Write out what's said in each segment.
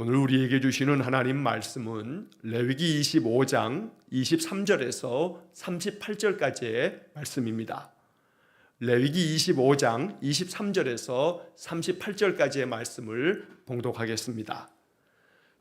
오늘 우리에게 주시는 하나님 말씀은 레위기 25장 23절에서 38절까지의 말씀입니다. 레위기 25장 23절에서 38절까지의 말씀을 봉독하겠습니다.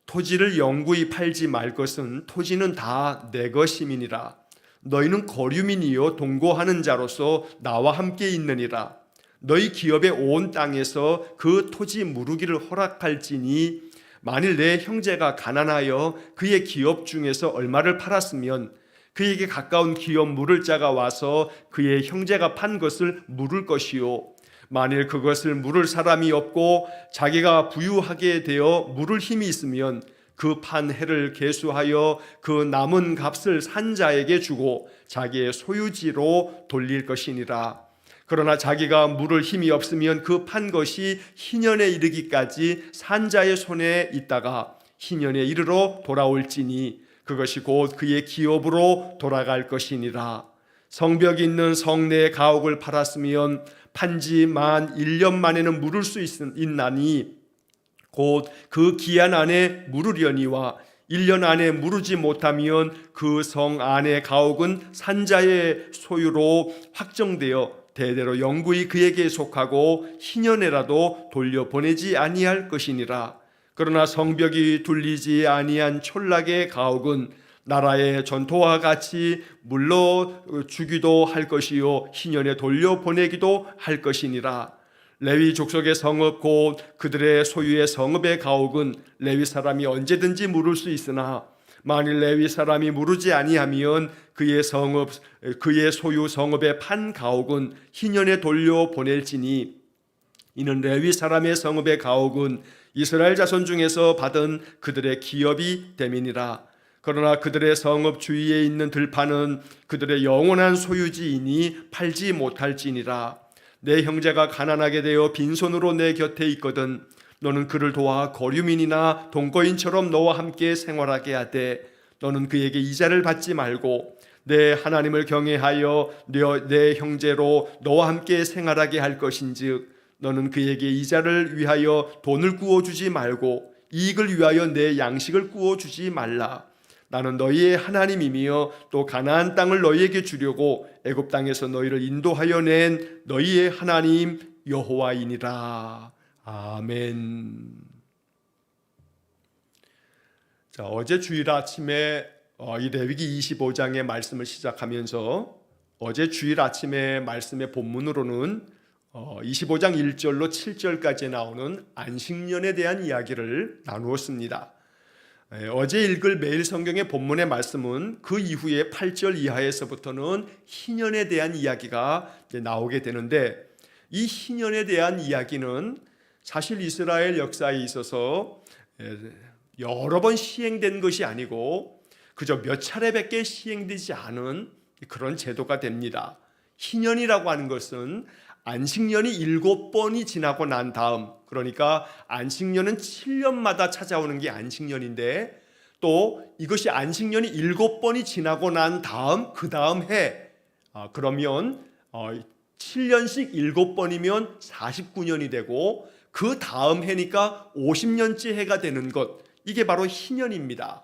토지를 영구히 팔지 말 것은 토지는 다 내 것임이니라. 너희는 거류민이요 동거하는 자로서 나와 함께 있느니라. 너희 기업의 온 땅에서 그 토지 무르기를 허락할지니 만일 내 형제가 가난하여 그의 기업 중에서 얼마를 팔았으면 그에게 가까운 기업 물을 자가 와서 그의 형제가 판 것을 물을 것이요, 만일 그것을 물을 사람이 없고 자기가 부유하게 되어 물을 힘이 있으면 그 판 해를 계수하여 그 남은 값을 산 자에게 주고 자기의 소유지로 돌릴 것이니라. 그러나 자기가 물을 힘이 없으면 그 판 것이 희년에 이르기까지 산 자의 손에 있다가 희년에 이르러 돌아올지니 그것이 곧 그의 기업으로 돌아갈 것이니라. 성벽이 있는 성내의 가옥을 팔았으면 판지 만 1년 만에는 물을 수 있나니 곧 그 기한 안에 물으려니와 1년 안에 무르지 못하면 그 성 안의 가옥은 산자의 소유로 확정되어 대대로 영구히 그에게 속하고 희년에라도 돌려보내지 아니할 것이니라. 그러나 성벽이 둘리지 아니한 촌락의 가옥은 나라의 전토와 같이 물러 주기도 할 것이요 희년에 돌려보내기도 할 것이니라. 레위 족속의 성읍 곧 그들의 소유의 성읍의 가옥은 레위 사람이 언제든지 물을 수 있으나 만일 레위 사람이 무르지 아니하면 그의 소유 성읍의 판 가옥은 희년에 돌려보낼지니 이는 레위 사람의 성읍의 가옥은 이스라엘 자손 중에서 받은 그들의 기업이 됨이니라. 그러나 그들의 성읍 주위에 있는 들판은 그들의 영원한 소유지이니 팔지 못할지니라. 내 형제가 가난하게 되어 빈손으로 내 곁에 있거든 너는 그를 도와 거류민이나 동거인처럼 너와 함께 생활하게 하되 너는 그에게 이자를 받지 말고 내 하나님을 경외하여 내 형제로 너와 함께 생활하게 할 것인즉 너는 그에게 이자를 위하여 돈을 구워주지 말고 이익을 위하여 내 양식을 구워주지 말라. 나는 너희의 하나님이며 또 가나안 땅을 너희에게 주려고 애굽 땅에서 너희를 인도하여 낸 너희의 하나님 여호와이니라. 아멘. 자, 어제 주일 아침에 이 레위기 25장의 말씀을 시작하면서 어제 주일 아침의 말씀의 본문으로는 25장 1절로 7절까지 나오는 안식년에 대한 이야기를 나누었습니다. 어제 읽을 매일 성경의 본문의 말씀은 그 이후에 8절 이하에서부터는 희년에 대한 이야기가 나오게 되는데 이 희년에 대한 이야기는 사실 이스라엘 역사에 있어서 여러 번 시행된 것이 아니고 그저 몇 차례밖에 시행되지 않은 그런 제도가 됩니다. 희년이라고 하는 것은 안식년이 7번이 지나고 난 다음, 그러니까 안식년은 7년마다 찾아오는 게 안식년인데 또 이것이 안식년이 7번이 지나고 난 다음 그 다음 해, 그러면 7년씩 7번이면 49년이 되고 그 다음 해니까 50년째 해가 되는 것, 이게 바로 희년입니다.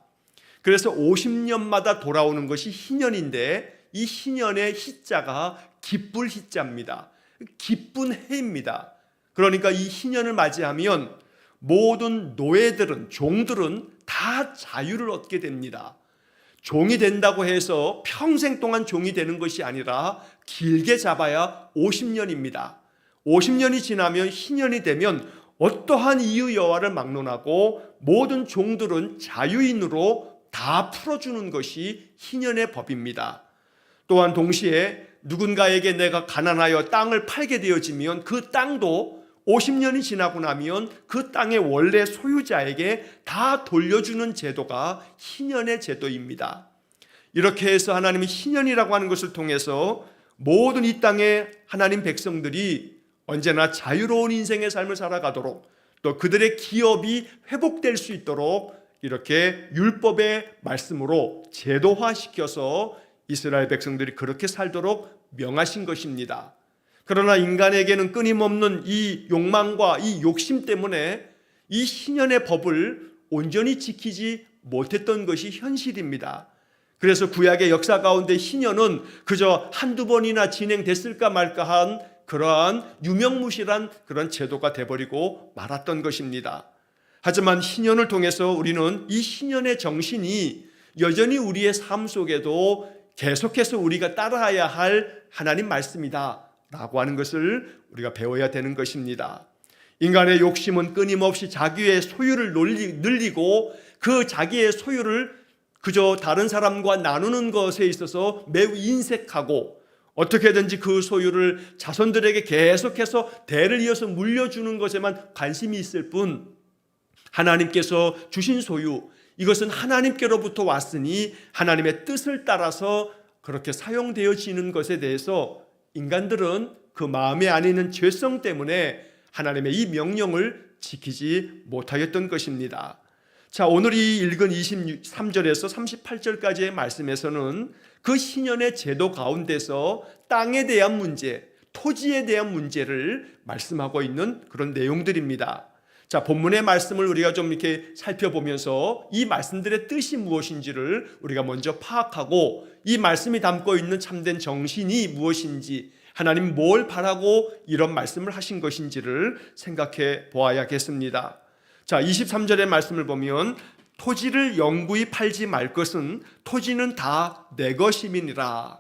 그래서 50년마다 돌아오는 것이 희년인데 이 희년의 희자가 기쁠 희자입니다. 기쁜 해입니다. 그러니까 이 희년을 맞이하면 모든 노예들은, 종들은 다 자유를 얻게 됩니다. 종이 된다고 해서 평생 동안 종이 되는 것이 아니라 길게 잡아야 50년입니다. 50년이 지나면 희년이 되면 어떠한 이유 여하를 막론하고 모든 종들은 자유인으로 다 풀어주는 것이 희년의 법입니다. 또한 동시에 누군가에게 내가 가난하여 땅을 팔게 되어지면 그 땅도 50년이 지나고 나면 그 땅의 원래 소유자에게 다 돌려주는 제도가 희년의 제도입니다. 이렇게 해서 하나님이 희년이라고 하는 것을 통해서 모든 이 땅의 하나님 백성들이 언제나 자유로운 인생의 삶을 살아가도록 또 그들의 기업이 회복될 수 있도록 이렇게 율법의 말씀으로 제도화시켜서 이스라엘 백성들이 그렇게 살도록 명하신 것입니다. 그러나 인간에게는 끊임없는 이 욕망과 이 욕심 때문에 이 희년의 법을 온전히 지키지 못했던 것이 현실입니다. 그래서 구약의 역사 가운데 희년은 그저 한두 번이나 진행됐을까 말까 한 그러한 유명무실한 그런 제도가 돼버리고 말았던 것입니다. 하지만 희년을 통해서 우리는 이 희년의 정신이 여전히 우리의 삶 속에도 계속해서 우리가 따라야 할 하나님 말씀이다 라고 하는 것을 우리가 배워야 되는 것입니다. 인간의 욕심은 끊임없이 자기의 소유를 늘리고 그 자기의 소유를 그저 다른 사람과 나누는 것에 있어서 매우 인색하고 어떻게든지 그 소유를 자손들에게 계속해서 대를 이어서 물려주는 것에만 관심이 있을 뿐, 하나님께서 주신 소유, 이것은 하나님께로부터 왔으니 하나님의 뜻을 따라서 그렇게 사용되어지는 것에 대해서 인간들은 그 마음에 안에 있는 죄성 때문에 하나님의 이 명령을 지키지 못하였던 것입니다. 자, 오늘 이 읽은 23절에서 38절까지의 말씀에서는 그 희년의 제도 가운데서 땅에 대한 문제, 토지에 대한 문제를 말씀하고 있는 그런 내용들입니다. 자, 본문의 말씀을 우리가 좀 이렇게 살펴보면서 이 말씀들의 뜻이 무엇인지를 우리가 먼저 파악하고 이 말씀이 담고 있는 참된 정신이 무엇인지, 하나님 뭘 바라고 이런 말씀을 하신 것인지를 생각해 보아야겠습니다. 자, 23절의 말씀을 보면 토지를 영구히 팔지 말 것은 토지는 다 내 것임이니라.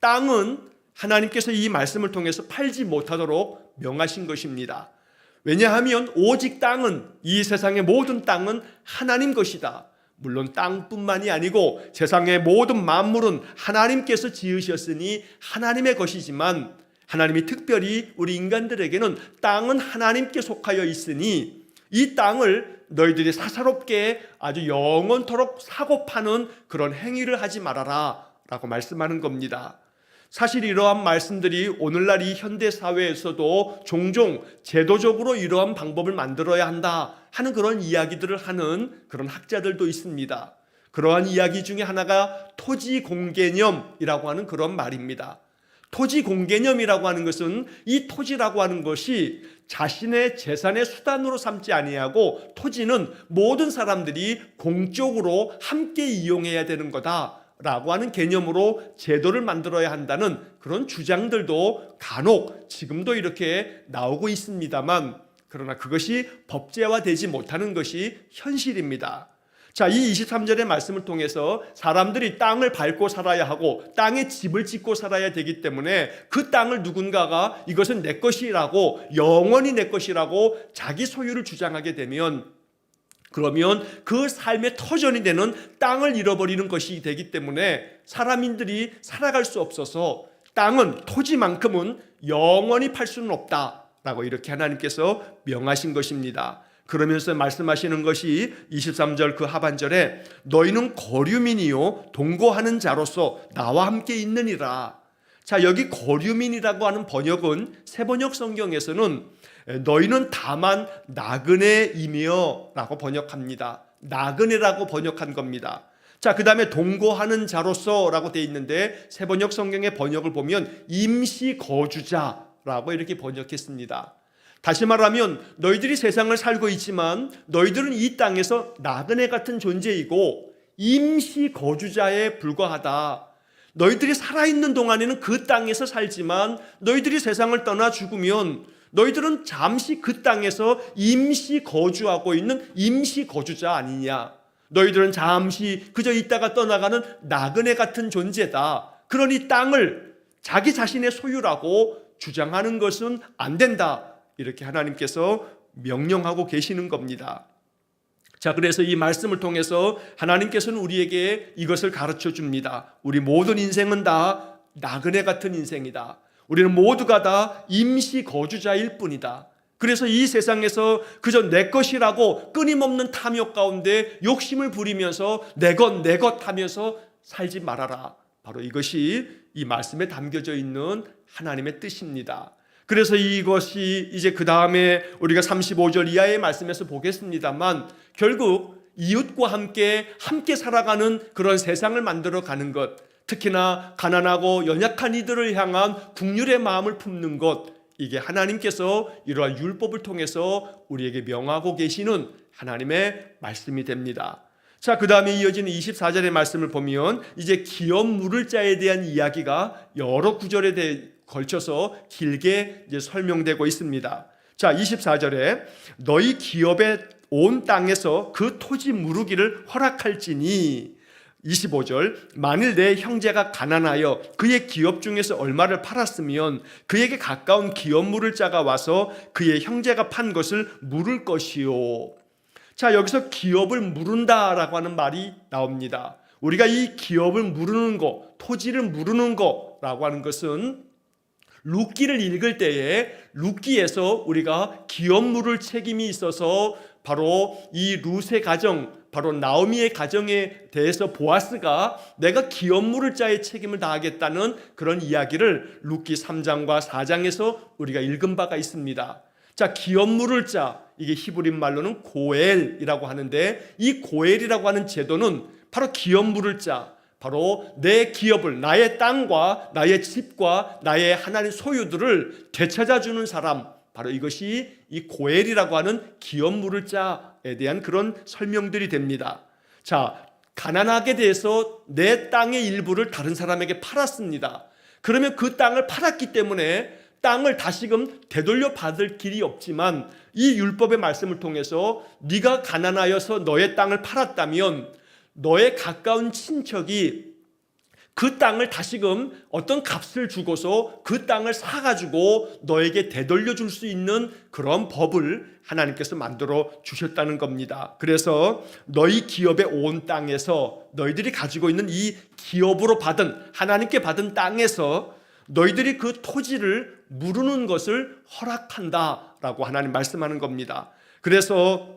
땅은 하나님께서 이 말씀을 통해서 팔지 못하도록 명하신 것입니다. 왜냐하면 오직 땅은, 이 세상의 모든 땅은 하나님 것이다. 물론 땅뿐만이 아니고 세상의 모든 만물은 하나님께서 지으셨으니 하나님의 것이지만 하나님이 특별히 우리 인간들에게는 땅은 하나님께 속하여 있으니 이 땅을 너희들이 사사롭게 아주 영원토록 사고 파는 그런 행위를 하지 말아라 라고 말씀하는 겁니다. 사실 이러한 말씀들이 오늘날 이 현대사회에서도 종종 제도적으로 이러한 방법을 만들어야 한다 하는 그런 이야기들을 하는 그런 학자들도 있습니다. 그러한 이야기 중에 하나가 토지 공개념이라고 하는 그런 말입니다. 토지 공개념이라고 하는 것은 이 토지라고 하는 것이 자신의 재산의 수단으로 삼지 아니하고 토지는 모든 사람들이 공적으로 함께 이용해야 되는 거다라고 하는 개념으로 제도를 만들어야 한다는 그런 주장들도 간혹 지금도 이렇게 나오고 있습니다만, 그러나 그것이 법제화되지 못하는 것이 현실입니다. 자, 이 23절의 말씀을 통해서 사람들이 땅을 밟고 살아야 하고 땅에 집을 짓고 살아야 되기 때문에 그 땅을 누군가가 이것은 내 것이라고, 영원히 내 것이라고 자기 소유를 주장하게 되면, 그러면 그 삶의 터전이 되는 땅을 잃어버리는 것이 되기 때문에 사람인들이 살아갈 수 없어서 땅은, 토지만큼은 영원히 팔 수는 없다라고 이렇게 하나님께서 명하신 것입니다. 그러면서 말씀하시는 것이 23절 그 하반절에 너희는 거류민이요 동거하는 자로서 나와 함께 있느니라. 자, 여기 거류민이라고 하는 번역은 새번역 성경에서는 너희는 다만 나그네이며 라고 번역합니다. 나그네라고 번역한 겁니다. 자, 그 다음에 동거하는 자로서 라고 되어 있는데 새번역 성경의 번역을 보면 임시 거주자라고 이렇게 번역했습니다. 다시 말하면 너희들이 세상을 살고 있지만 너희들은 이 땅에서 나그네 같은 존재이고 임시 거주자에 불과하다. 너희들이 살아있는 동안에는 그 땅에서 살지만 너희들이 세상을 떠나 죽으면 너희들은 잠시 그 땅에서 임시 거주하고 있는 임시 거주자 아니냐. 너희들은 잠시 그저 있다가 떠나가는 나그네 같은 존재다. 그러니 땅을 자기 자신의 소유라고 주장하는 것은 안 된다. 이렇게 하나님께서 명령하고 계시는 겁니다. 자, 그래서 이 말씀을 통해서 하나님께서는 우리에게 이것을 가르쳐 줍니다. 우리 모든 인생은 다 나그네 같은 인생이다. 우리는 모두가 다 임시 거주자일 뿐이다. 그래서 이 세상에서 그저 내 것이라고 끊임없는 탐욕 가운데 욕심을 부리면서 내 것 하면서 살지 말아라. 바로 이것이 이 말씀에 담겨져 있는 하나님의 뜻입니다. 그래서 이것이 이제 그 다음에 우리가 35절 이하의 말씀에서 보겠습니다만 결국 이웃과 함께 살아가는 그런 세상을 만들어가는 것, 특히나 가난하고 연약한 이들을 향한 긍휼의 마음을 품는 것, 이게 하나님께서 이러한 율법을 통해서 우리에게 명하고 계시는 하나님의 말씀이 됩니다. 자, 그 다음에 이어지는 24절의 말씀을 보면 이제 기업 물을 자에 대한 이야기가 여러 구절에 대해 걸쳐서 길게 이제 설명되고 있습니다. 자, 24절에 너희 기업의 온 땅에서 그 토지 무르기를 허락할지니, 25절 만일 내 형제가 가난하여 그의 기업 중에서 얼마를 팔았으면 그에게 가까운 기업 물을 자가 와서 그의 형제가 판 것을 물을 것이요. 자, 여기서 기업을 무른다라고 하는 말이 나옵니다. 우리가 이 기업을 무르는 거, 토지를 무르는 거라고 하는 것은 룻기를 읽을 때에 룻기에서 우리가 기업 물을 책임이 있어서 바로 이 룻의 가정, 바로 나오미의 가정에 대해서 보아스가 내가 기업 물을 자의 책임을 다하겠다는 그런 이야기를 룻기 3장과 4장에서 우리가 읽은 바가 있습니다. 자, 기업 물을 자, 이게 히브리 말로는 고엘이라고 하는데, 이 고엘이라고 하는 제도는 바로 기업 물을 자, 바로 내 기업을, 나의 땅과 나의 집과 나의 하나님 소유들을 되찾아주는 사람, 바로 이것이 이 고엘이라고 하는 기업 물을 자에 대한 그런 설명들이 됩니다. 자, 가난하게 돼서 내 땅의 일부를 다른 사람에게 팔았습니다. 그러면 그 땅을 팔았기 때문에 땅을 다시금 되돌려 받을 길이 없지만, 이 율법의 말씀을 통해서 네가 가난하여서 너의 땅을 팔았다면 너의 가까운 친척이 그 땅을 다시금 어떤 값을 주고서 그 땅을 사가지고 너에게 되돌려 줄 수 있는 그런 법을 하나님께서 만들어 주셨다는 겁니다. 그래서 너희 기업의 온 땅에서, 너희들이 가지고 있는 이 기업으로 받은, 하나님께 받은 땅에서 너희들이 그 토지를 무르는 것을 허락한다라고 하나님 말씀하는 겁니다. 그래서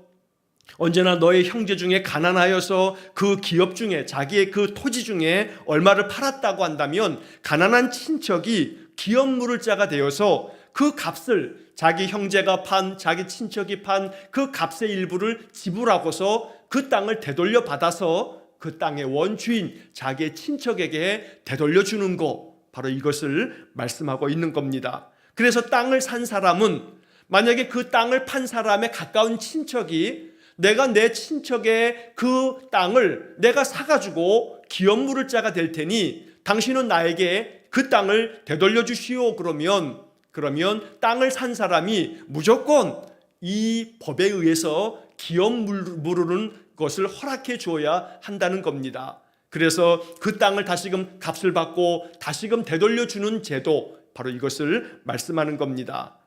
언제나 너의 형제 중에 가난하여서 그 기업 중에, 자기의 그 토지 중에 얼마를 팔았다고 한다면 가난한 친척이 기업 물을 자가 되어서 그 값을, 자기 형제가 판, 자기 친척이 판 그 값의 일부를 지불하고서 그 땅을 되돌려 받아서 그 땅의 원주인, 자기의 친척에게 되돌려 주는 것, 바로 이것을 말씀하고 있는 겁니다. 그래서 땅을 산 사람은, 만약에 그 땅을 판 사람의 가까운 친척이 내가 내 친척의 그 땅을 내가 사가지고 기업 물을 자가 될 테니 당신은 나에게 그 땅을 되돌려 주시오, 그러면 땅을 산 사람이 무조건 이 법에 의해서 기업 무르는 것을 허락해 주어야 한다는 겁니다. 그래서 그 땅을 다시금 값을 받고 다시금 되돌려 주는 제도, 바로 이것을 말씀하는 겁니다.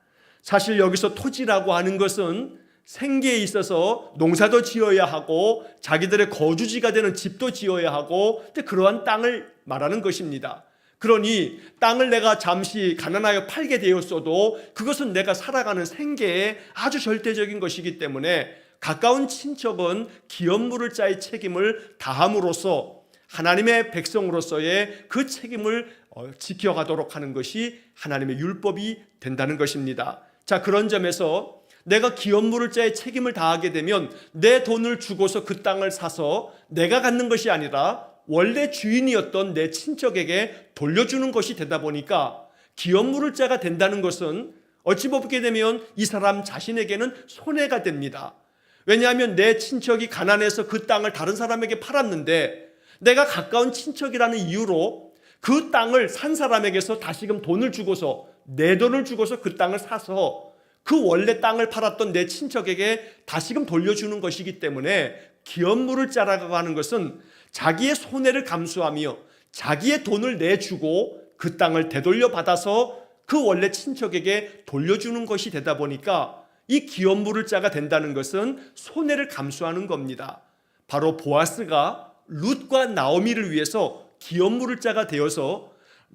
사실 여기서 토지라고 하는 것은 생계에 있어서 농사도 지어야 하고 자기들의 거주지가 되는 집도 지어야 하고, 그러한 땅을 말하는 것입니다. 그러니 땅을 내가 잠시 가난하여 팔게 되었어도 그것은 내가 살아가는 생계에 아주 절대적인 것이기 때문에 가까운 친척은 기업 물을 자의 책임을 다함으로써 하나님의 백성으로서의 그 책임을 지켜가도록 하는 것이 하나님의 율법이 된다는 것입니다. 자, 그런 점에서 내가 기업 물을 자의 책임을 다하게 되면 내 돈을 주고서 그 땅을 사서 내가 갖는 것이 아니라 원래 주인이었던 내 친척에게 돌려주는 것이 되다 보니까 기업 물을 자가 된다는 것은 어찌 보게 되면 이 사람 자신에게는 손해가 됩니다. 왜냐하면 내 친척이 가난해서 그 땅을 다른 사람에게 팔았는데 내가 가까운 친척이라는 이유로 그 땅을 산 사람에게서 다시금 돈을 주고서, 내 돈을 주고서 그 땅을 사서 그 원래 땅을 팔았던 내 친척에게 다시금 돌려주는 것이기 때문에 기업 물을 자라고 하는 것은 자기의 손해를 감수하며 자기의 돈을 내주고 그 땅을 되돌려 받아서 그 원래 친척에게 돌려주는 것이 되다 보니까 이 기업 물을 자가 된다는 것은 손해를 감수하는 겁니다. 바로 보아스가 룻과 나오미를 위해서 기업 물을 자가 되어서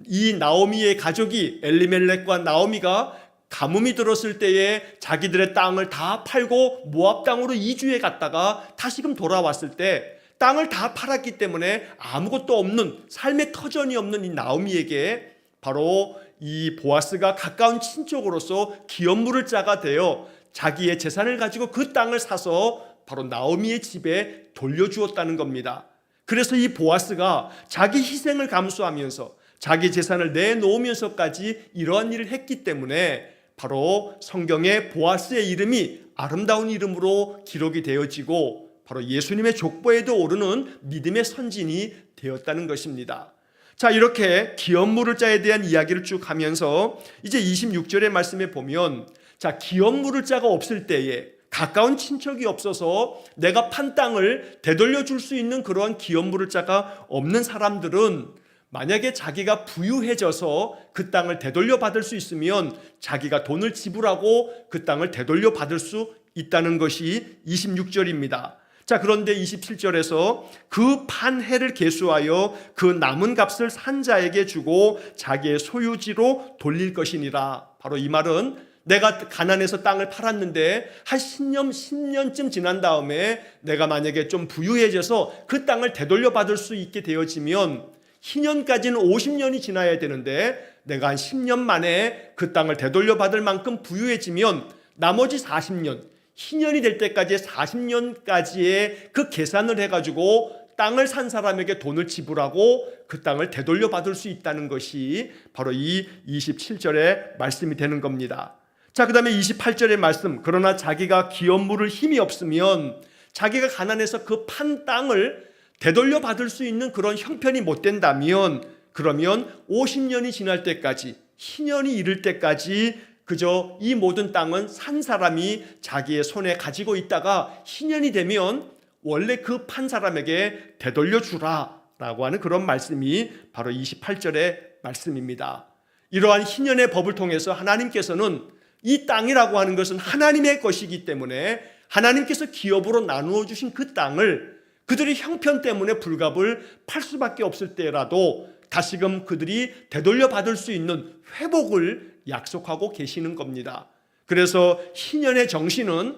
이 나오미의 가족이, 엘리멜렉과 나오미가 가뭄이 들었을 때에 자기들의 땅을 다 팔고 모압 땅으로 이주해 갔다가 다시금 돌아왔을 때 땅을 다 팔았기 때문에 아무것도 없는, 삶의 터전이 없는 이 나오미에게 바로 이 보아스가 가까운 친척으로서 기업 물을 자가 되어 자기의 재산을 가지고 그 땅을 사서 바로 나오미의 집에 돌려주었다는 겁니다. 그래서 이 보아스가 자기 희생을 감수하면서 자기 재산을 내놓으면서까지 이러한 일을 했기 때문에 바로 성경에 보아스의 이름이 아름다운 이름으로 기록이 되어지고 바로 예수님의 족보에도 오르는 믿음의 선진이 되었다는 것입니다. 자, 이렇게 기업물을 자에 대한 이야기를 쭉 하면서 이제 26절의 말씀에 보면, 자, 기업물을 자가 없을 때에 가까운 친척이 없어서 내가 판 땅을 되돌려 줄 수 있는 그러한 기업물을 자가 없는 사람들은 만약에 자기가 부유해져서 그 땅을 되돌려 받을 수 있으면 자기가 돈을 지불하고 그 땅을 되돌려 받을 수 있다는 것이 26절입니다. 자, 그런데 27절에서 그 판 해를 계수하여 그 남은 값을 산 자에게 주고 자기의 소유지로 돌릴 것이니라. 바로 이 말은 내가 가난해서 땅을 팔았는데 한 10년쯤 지난 다음에 내가 만약에 좀 부유해져서 그 땅을 되돌려 받을 수 있게 되어지면 희년까지는 50년이 지나야 되는데 내가 한 10년 만에 그 땅을 되돌려 받을 만큼 부유해지면 나머지 40년, 희년이 될 때까지의 40년까지의 그 계산을 해가지고 땅을 산 사람에게 돈을 지불하고 그 땅을 되돌려 받을 수 있다는 것이 바로 이 27절의 말씀이 되는 겁니다. 자, 그 다음에 28절의 말씀, 그러나 자기가 기업물을 힘이 없으면 자기가 가난해서 그 판 땅을 되돌려 받을 수 있는 그런 형편이 못 된다면 그러면 50년이 지날 때까지, 희년이 이를 때까지 그저 이 모든 땅은 산 사람이 자기의 손에 가지고 있다가 희년이 되면 원래 그 판 사람에게 되돌려 주라 라고 하는 그런 말씀이 바로 28절의 말씀입니다. 이러한 희년의 법을 통해서 하나님께서는 이 땅이라고 하는 것은 하나님의 것이기 때문에 하나님께서 기업으로 나누어 주신 그 땅을 그들의 형편 때문에 불값을 팔 수밖에 없을 때라도 다시금 그들이 되돌려 받을 수 있는 회복을 약속하고 계시는 겁니다. 그래서 희년의 정신은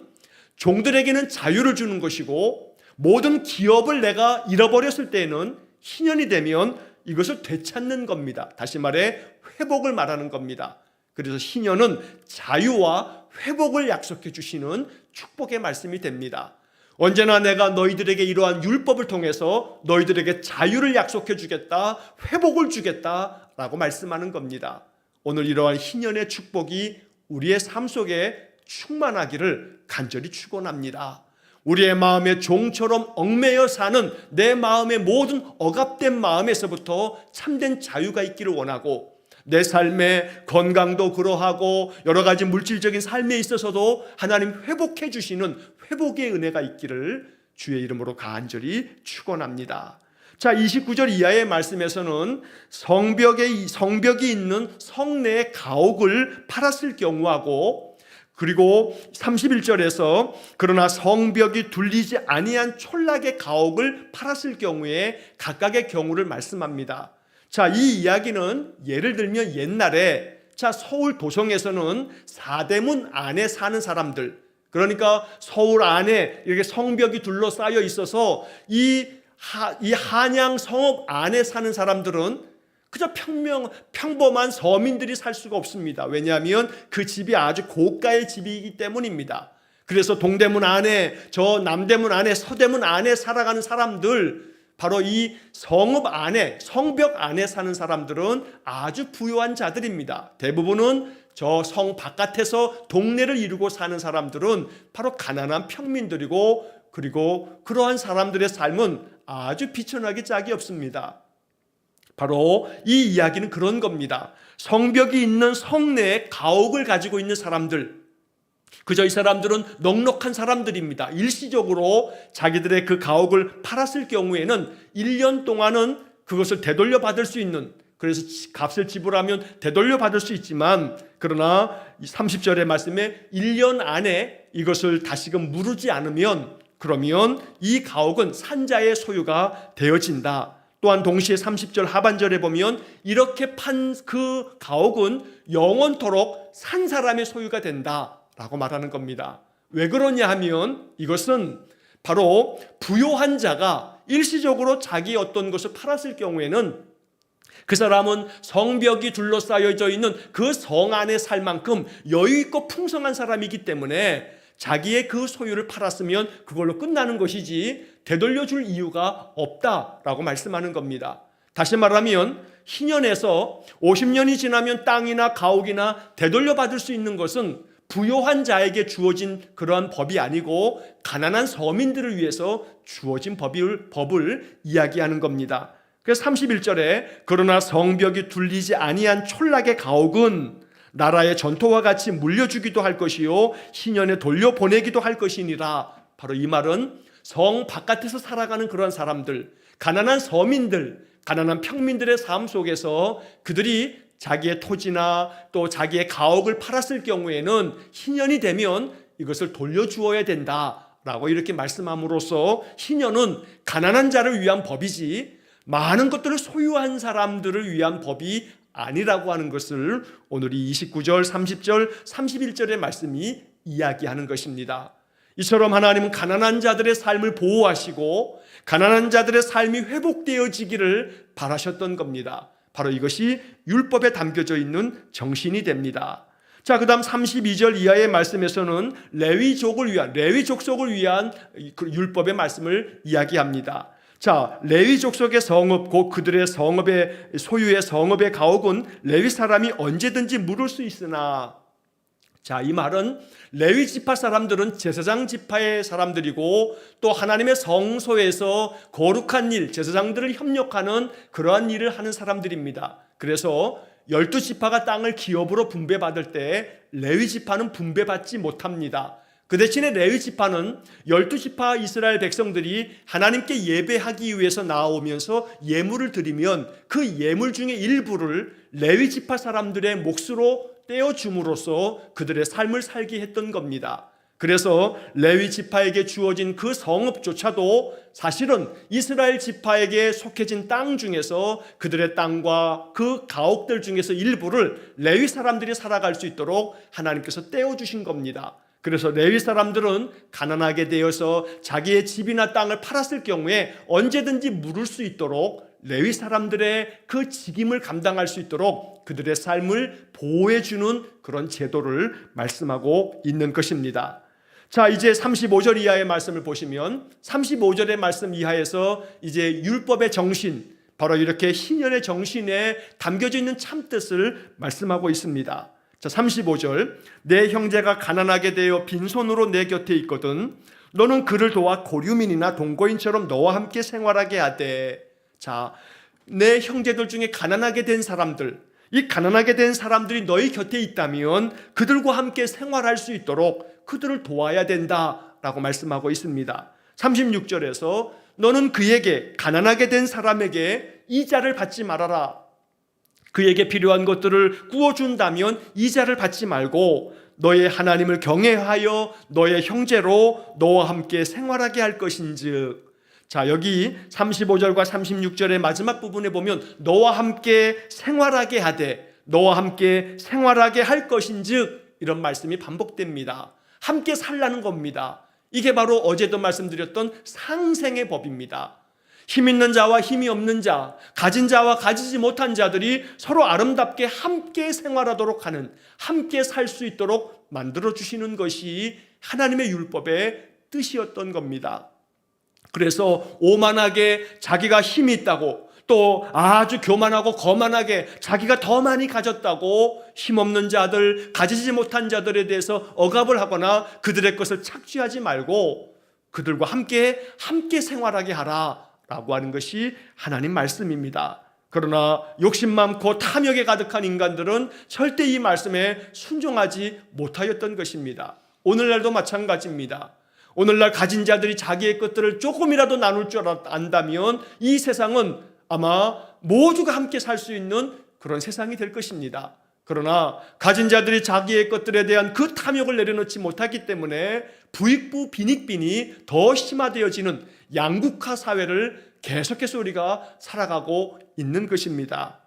종들에게는 자유를 주는 것이고 모든 기업을 내가 잃어버렸을 때에는 희년이 되면 이것을 되찾는 겁니다. 다시 말해 회복을 말하는 겁니다. 그래서 희년은 자유와 회복을 약속해 주시는 축복의 말씀이 됩니다. 언제나 내가 너희들에게 이러한 율법을 통해서 너희들에게 자유를 약속해 주겠다, 회복을 주겠다 라고 말씀하는 겁니다. 오늘 이러한 희년의 축복이 우리의 삶 속에 충만하기를 간절히 축원합니다. 우리의 마음에 종처럼 얽매여 사는 내 마음의 모든 억압된 마음에서부터 참된 자유가 있기를 원하고 내 삶의 건강도 그러하고 여러 가지 물질적인 삶에 있어서도 하나님 회복해 주시는 회복의 은혜가 있기를 주의 이름으로 간절히 축원합니다. 자, 29절 이하의 말씀에서는 성벽이 있는 성내의 가옥을 팔았을 경우하고 그리고 31절에서 그러나 성벽이 둘리지 아니한 촌락의 가옥을 팔았을 경우에 각각의 경우를 말씀합니다. 자, 이 이야기는 예를 들면 옛날에 서울 도성에서는 사대문 안에 사는 사람들, 그러니까 서울 안에 이렇게 성벽이 둘러싸여 있어서 이 한양 성읍 안에 사는 사람들은 그저 평범한 서민들이 살 수가 없습니다. 왜냐하면 그 집이 아주 고가의 집이기 때문입니다. 그래서 동대문 안에, 저 남대문 안에, 서대문 안에 살아가는 사람들, 바로 이 성읍 안에, 성벽 안에 사는 사람들은 아주 부유한 자들입니다. 대부분은 저 성 바깥에서 동네를 이루고 사는 사람들은 바로 가난한 평민들이고 그리고 그러한 사람들의 삶은 아주 비천하게 짝이 없습니다. 바로 이 이야기는 그런 겁니다. 성벽이 있는 성내에 가옥을 가지고 있는 사람들, 그저 이 사람들은 넉넉한 사람들입니다. 일시적으로 자기들의 그 가옥을 팔았을 경우에는 1년 동안은 그것을 되돌려 받을 수 있는, 그래서 값을 지불하면 되돌려 받을 수 있지만 그러나 30절의 말씀에 1년 안에 이것을 다시금 무르지 않으면 그러면 이 가옥은 산자의 소유가 되어진다. 또한 동시에 30절 하반절에 보면 이렇게 판 그 가옥은 영원토록 산 사람의 소유가 된다 라고 말하는 겁니다. 왜 그러냐 하면 이것은 바로 부요한 자가 일시적으로 자기 어떤 것을 팔았을 경우에는 그 사람은 성벽이 둘러싸여져 있는 그 성 안에 살 만큼 여유 있고 풍성한 사람이기 때문에 자기의 그 소유를 팔았으면 그걸로 끝나는 것이지 되돌려줄 이유가 없다라고 말씀하는 겁니다. 다시 말하면 희년에서 50년이 지나면 땅이나 가옥이나 되돌려 받을 수 있는 것은 부요한 자에게 주어진 그러한 법이 아니고 가난한 서민들을 위해서 주어진 법을 이야기하는 겁니다. 그래서 31절에 그러나 성벽이 둘리지 아니한 촌락의 가옥은 나라의 전토와 같이 물려주기도 할 것이요 희년에 돌려보내기도 할 것이니라. 바로 이 말은 성 바깥에서 살아가는 그런 사람들, 가난한 서민들, 가난한 평민들의 삶 속에서 그들이 자기의 토지나 또 자기의 가옥을 팔았을 경우에는 희년이 되면 이것을 돌려주어야 된다라고 이렇게 말씀함으로써 희년은 가난한 자를 위한 법이지 많은 것들을 소유한 사람들을 위한 법이 아니라고 하는 것을 오늘 이 29절, 30절, 31절의 말씀이 이야기하는 것입니다. 이처럼 하나님은 가난한 자들의 삶을 보호하시고 가난한 자들의 삶이 회복되어지기를 바라셨던 겁니다. 바로 이것이 율법에 담겨져 있는 정신이 됩니다. 자, 그 다음 32절 이하의 말씀에서는 레위 족속을 위한 그 율법의 말씀을 이야기합니다. 자, 레위 족속의 성읍 곧 그들의 성읍의 소유의 성읍의 가옥은 레위 사람이 언제든지 물을 수 있으나, 자, 이 말은 레위 지파 사람들은 제사장 지파의 사람들이고 또 하나님의 성소에서 거룩한 일, 제사장들을 협력하는 그러한 일을 하는 사람들입니다. 그래서 12지파가 땅을 기업으로 분배받을 때 레위 지파는 분배받지 못합니다. 그 대신에 레위 지파는 12지파 이스라엘 백성들이 하나님께 예배하기 위해서 나오면서 예물을 드리면 그 예물 중에 일부를 레위 지파 사람들의 몫으로 떼어줌으로써 그들의 삶을 살게 했던 겁니다. 그래서 레위 지파에게 주어진 그 성읍조차도 사실은 이스라엘 지파에게 속해진 땅 중에서 그들의 땅과 그 가옥들 중에서 일부를 레위 사람들이 살아갈 수 있도록 하나님께서 떼어주신 겁니다. 그래서 레위 사람들은 가난하게 되어서 자기의 집이나 땅을 팔았을 경우에 언제든지 물을 수 있도록 레위 사람들의 그 직임을 감당할 수 있도록 그들의 삶을 보호해주는 그런 제도를 말씀하고 있는 것입니다. 자, 이제 35절 이하의 말씀을 보시면 35절의 말씀 이하에서 이제 율법의 정신, 바로 이렇게 희년의 정신에 담겨져 있는 참뜻을 말씀하고 있습니다. 자, 35절 내 형제가 가난하게 되어 빈손으로 내 곁에 있거든 너는 그를 도와 고류민이나 동거인처럼 너와 함께 생활하게 하되. 자, 내 형제들 중에 가난하게 된 사람들, 이 가난하게 된 사람들이 너희 곁에 있다면 그들과 함께 생활할 수 있도록 그들을 도와야 된다라고 말씀하고 있습니다. 36절에서 너는 그에게, 가난하게 된 사람에게 이자를 받지 말아라. 그에게 필요한 것들을 구워준다면 이자를 받지 말고 너의 하나님을 경외하여 너의 형제로 너와 함께 생활하게 할 것인즉. 자, 여기 35절과 36절의 마지막 부분에 보면 너와 함께 생활하게 하되, 너와 함께 생활하게 할 것인즉 이런 말씀이 반복됩니다. 함께 살라는 겁니다. 이게 바로 어제도 말씀드렸던 상생의 법입니다. 힘 있는 자와 힘이 없는 자, 가진 자와 가지지 못한 자들이 서로 아름답게 함께 생활하도록 하는, 함께 살 수 있도록 만들어주시는 것이 하나님의 율법의 뜻이었던 겁니다. 그래서 오만하게 자기가 힘이 있다고, 또 아주 교만하고 거만하게 자기가 더 많이 가졌다고 힘없는 자들, 가지지 못한 자들에 대해서 억압을 하거나 그들의 것을 착취하지 말고 그들과 함께 생활하게 하라 라고 하는 것이 하나님 말씀입니다. 그러나 욕심 많고 탐욕에 가득한 인간들은 절대 이 말씀에 순종하지 못하였던 것입니다. 오늘날도 마찬가지입니다. 오늘날 가진 자들이 자기의 것들을 조금이라도 나눌 줄 안다면 이 세상은 아마 모두가 함께 살 수 있는 그런 세상이 될 것입니다. 그러나 가진 자들이 자기의 것들에 대한 그 탐욕을 내려놓지 못하기 때문에 부익부 빈익빈이 더 심화되어지는 양극화 사회를 계속해서 우리가 살아가고 있는 것입니다.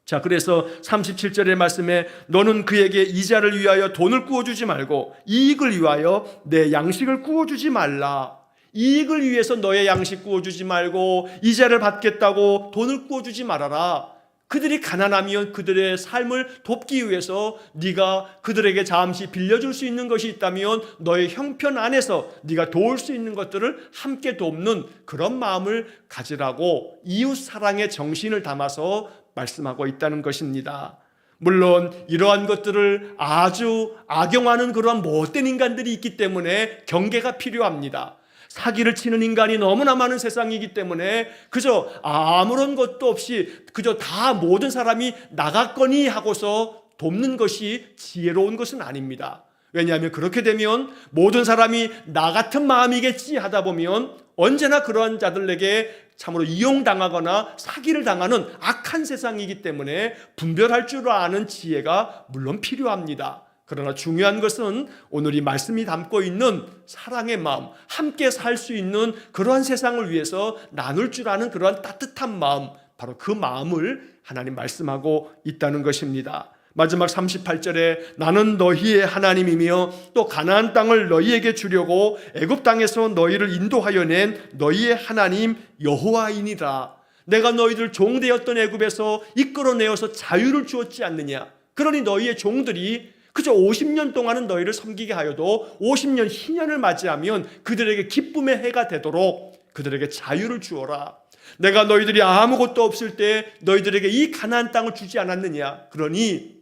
자, 그래서 37절의 말씀에 너는 그에게 이자를 위하여 돈을 구워주지 말고 이익을 위하여 내 양식을 구워주지 말라. 이익을 위해서 너의 양식 구워주지 말고 이자를 받겠다고 돈을 구워주지 말아라. 그들이 가난하면 그들의 삶을 돕기 위해서 네가 그들에게 잠시 빌려줄 수 있는 것이 있다면 너의 형편 안에서 네가 도울 수 있는 것들을 함께 돕는 그런 마음을 가지라고 이웃 사랑의 정신을 담아서 말씀하고 있다는 것입니다. 물론 이러한 것들을 아주 악용하는 그러한 못된 인간들이 있기 때문에 경계가 필요합니다. 사기를 치는 인간이 너무나 많은 세상이기 때문에 그저 아무런 것도 없이 그저 다 모든 사람이 나갔거니 하고서 돕는 것이 지혜로운 것은 아닙니다. 왜냐하면 그렇게 되면 모든 사람이 나 같은 마음이겠지 하다 보면 언제나 그러한 자들에게 참으로 이용당하거나 사기를 당하는 악한 세상이기 때문에 분별할 줄 아는 지혜가 물론 필요합니다. 그러나 중요한 것은 오늘 이 말씀이 담고 있는 사랑의 마음, 함께 살 수 있는 그러한 세상을 위해서 나눌 줄 아는 그러한 따뜻한 마음, 바로 그 마음을 하나님 말씀하고 있다는 것입니다. 마지막 38절에 나는 너희의 하나님이며 또 가나안 땅을 너희에게 주려고 애굽 땅에서 너희를 인도하여 낸 너희의 하나님 여호와이니라. 내가 너희들 종되었던 애굽에서 이끌어내어서 자유를 주었지 않느냐. 그러니 너희의 종들이 그저 50년 동안은 너희를 섬기게 하여도 50년 희년을 맞이하면 그들에게 기쁨의 해가 되도록 그들에게 자유를 주어라. 내가 너희들이 아무것도 없을 때 너희들에게 이 가나안 땅을 주지 않았느냐. 그러니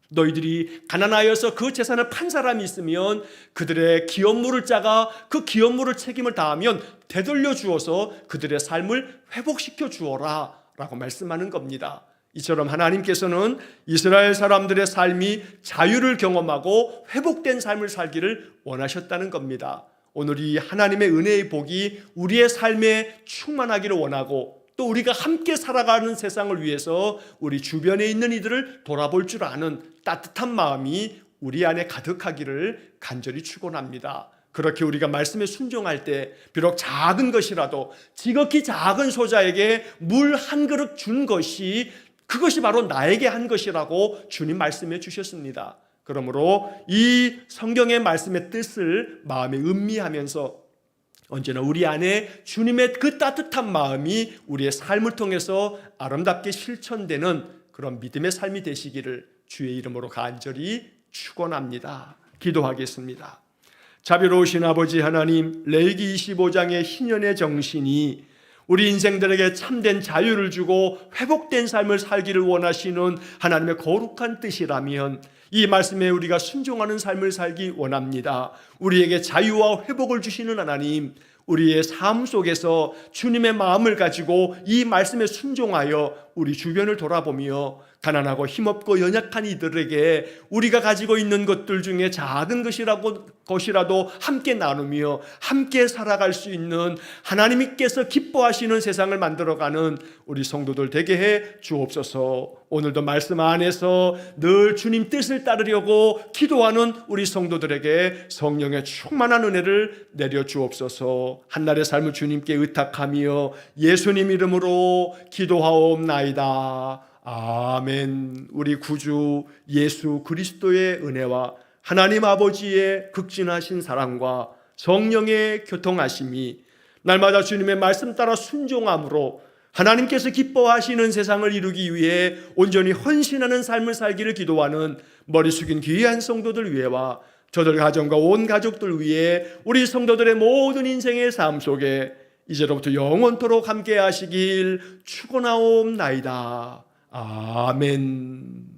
너희들이 가난하여서 그 재산을 판 사람이 있으면 그들의 기업물을 짜가 그 기업물을 책임을 다하면 되돌려 주어서 그들의 삶을 회복시켜 주어라 라고 말씀하는 겁니다. 이처럼 하나님께서는 이스라엘 사람들의 삶이 자유를 경험하고 회복된 삶을 살기를 원하셨다는 겁니다. 오늘 이 하나님의 은혜의 복이 우리의 삶에 충만하기를 원하고 또 우리가 함께 살아가는 세상을 위해서 우리 주변에 있는 이들을 돌아볼 줄 아는 따뜻한 마음이 우리 안에 가득하기를 간절히 축원합니다. 그렇게 우리가 말씀에 순종할 때 비록 작은 것이라도 지극히 작은 소자에게 물 한 그릇 준 것이 그것이 바로 나에게 한 것이라고 주님 말씀해 주셨습니다. 그러므로 이 성경의 말씀의 뜻을 마음에 음미하면서 언제나 우리 안에 주님의 그 따뜻한 마음이 우리의 삶을 통해서 아름답게 실천되는 그런 믿음의 삶이 되시기를 주의 이름으로 간절히 축원합니다. 기도하겠습니다. 자비로우신 아버지 하나님, 레위기 25장의 희년의 정신이 우리 인생들에게 참된 자유를 주고 회복된 삶을 살기를 원하시는 하나님의 거룩한 뜻이라면 이 말씀에 우리가 순종하는 삶을 살기 원합니다. 우리에게 자유와 회복을 주시는 하나님, 우리의 삶 속에서 주님의 마음을 가지고 이 말씀에 순종하여 우리 주변을 돌아보며 가난하고 힘없고 연약한 이들에게 우리가 가지고 있는 것들 중에 작은 것이라도 함께 나누며 함께 살아갈 수 있는 하나님께서 기뻐하시는 세상을 만들어가는 우리 성도들 되게 해 주옵소서. 오늘도 말씀 안에서 늘 주님 뜻을 따르려고 기도하는 우리 성도들에게 성령의 충만한 은혜를 내려 주옵소서. 한날의 삶을 주님께 의탁하며 예수님 이름으로 기도하옵나이다. 아멘. 우리 구주 예수 그리스도의 은혜와 하나님 아버지의 극진하신 사랑과 성령의 교통하심이 날마다 주님의 말씀 따라 순종함으로 하나님께서 기뻐하시는 세상을 이루기 위해 온전히 헌신하는 삶을 살기를 기도하는 머리 숙인 귀한 성도들 위해와 저들 가정과 온 가족들 위해 우리 성도들의 모든 인생의 삶 속에 이제로부터 영원토록 함께 하시길 축원하옵나이다. 아멘.